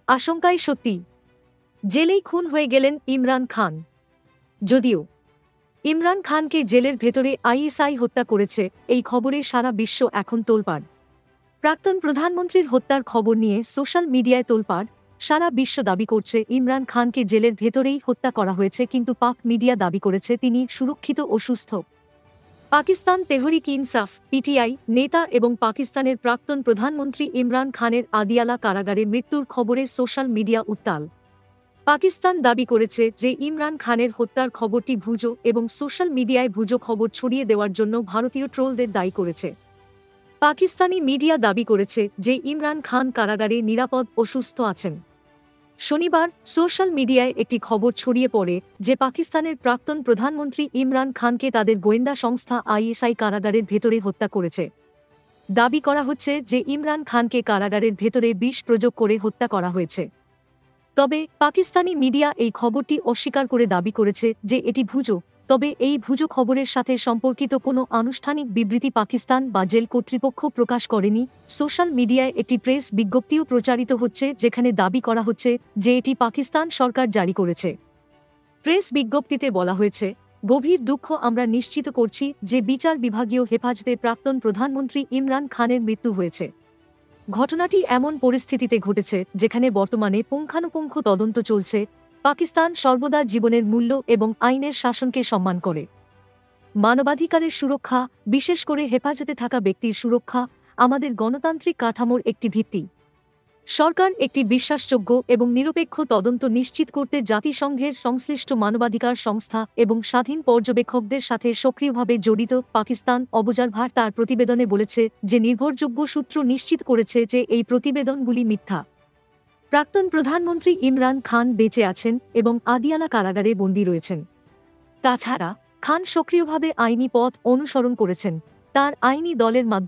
আশঙ্কায় সত্যি জেলেই খুন হয়ে গেলেন ইমরান খান। যদিও ইমরান খানকে জেলের ভেতরে আইএসআই হত্যা করেছে, এই খবরে সারা বিশ্ব এখন তোলপাড়। প্রাক্তন প্রধানমন্ত্রীর হত্যার খবর নিয়ে সোশ্যাল মিডিয়ায় তোলপাড়। সারা বিশ্ব দাবি করছে ইমরান খানকে জেলের ভেতরেই হত্যা করা হয়েছে, কিন্তু পাক মিডিয়া দাবি করেছে তিনি সুরক্ষিত ও সুস্থ। পাকিস্তান তেহরিক ইনসাফ পিটিআই নেতা এবং পাকিস্তানের প্রাক্তন প্রধানমন্ত্রী ইমরান খানের আদিয়ালা কারাগারে মৃত্যুর খবরে সোশ্যাল মিডিয়া উত্তাল। পাকিস্তান দাবি করেছে যে ইমরান খানের হত্যার খবরটি ভুজো এবং সোশ্যাল মিডিয়ায় ভুজো খবর ছড়িয়ে দেওয়ার জন্য ভারতীয় ট্রোলদের দায়ী করেছে। পাকিস্তানি মিডিয়া দাবি করেছে যে ইমরান খান কারাগারে নিরাপদ ও সুস্থ আছেন। শনিবার সোশ্যাল মিডিয়ায় একটি খবর ছড়িয়ে পড়ে যে পাকিস্তানের প্রাক্তন প্রধানমন্ত্রী ইমরান খানকে তাদের গোয়েন্দা সংস্থা আইএসআই কারাগারের ভেতরে হত্যা করেছে। দাবি করা হচ্ছে যে ইমরান খানকে কারাগারের ভেতরে বিষ প্রয়োগ করে হত্যা করা হয়েছে। তবে পাকিস্তানি মিডিয়া এই খবরটি অস্বীকার করে দাবি করেছে যে এটি ভুজো। তবে এই ভুজো খবরের সাথে সম্পর্কিত কোনো আনুষ্ঠানিক বিবৃতি পাকিস্তান বা জেল কর্তৃপক্ষ প্রকাশ করেনি। সোশ্যাল মিডিয়ায় একটি প্রেস বিজ্ঞপ্তিও প্রচারিত হচ্ছে যেখানে দাবি করা হচ্ছে যে এটি পাকিস্তান সরকার জারি করেছে। প্রেস বিজ্ঞপ্তিতে বলা হয়েছে, গভীর দুঃখ আমরা নিশ্চিত করছি যে বিচার বিভাগীয় হেফাজতে প্রাক্তন প্রধানমন্ত্রী ইমরান খানের মৃত্যু হয়েছে। ঘটনাটি এমন পরিস্থিতিতে ঘটেছে যেখানে বর্তমানে পুঙ্খানুপুঙ্খ তদন্ত চলছে। পাকিস্তান সর্বদা জীবনের মূল্য এবং আইনের শাসনকে সম্মান করে। মানবাধিকারের সুরক্ষা, বিশেষ করে হেফাজতে থাকা ব্যক্তির সুরক্ষা, আমাদের গণতান্ত্রিক কাঠামোর একটি ভিত্তি। সরকার একটি বিশ্বাসযোগ্য এবং নিরপেক্ষ তদন্ত নিশ্চিত করতে জাতিসংঘের সংশ্লিষ্ট মানবাধিকার সংস্থা এবং স্বাধীন পর্যবেক্ষকদের সাথে সক্রিয়ভাবে জড়িত। পাকিস্তান অবজারভার তার প্রতিবেদনে বলেছে যে নির্ভরযোগ্য সূত্র নিশ্চিত করেছে যে এই প্রতিবেদনগুলি মিথ্যা। প্রাক্তন প্রধানমন্ত্রী ইমরান খান বেঁচে আছেন এবং আদিয়ালা কারাগারে বন্দী রয়েছেন। তাছাড়া খান সক্রিয়ভাবে আইনি পথ অনুসরণ করেছেন। তার আইনি দলের মাধ্যমে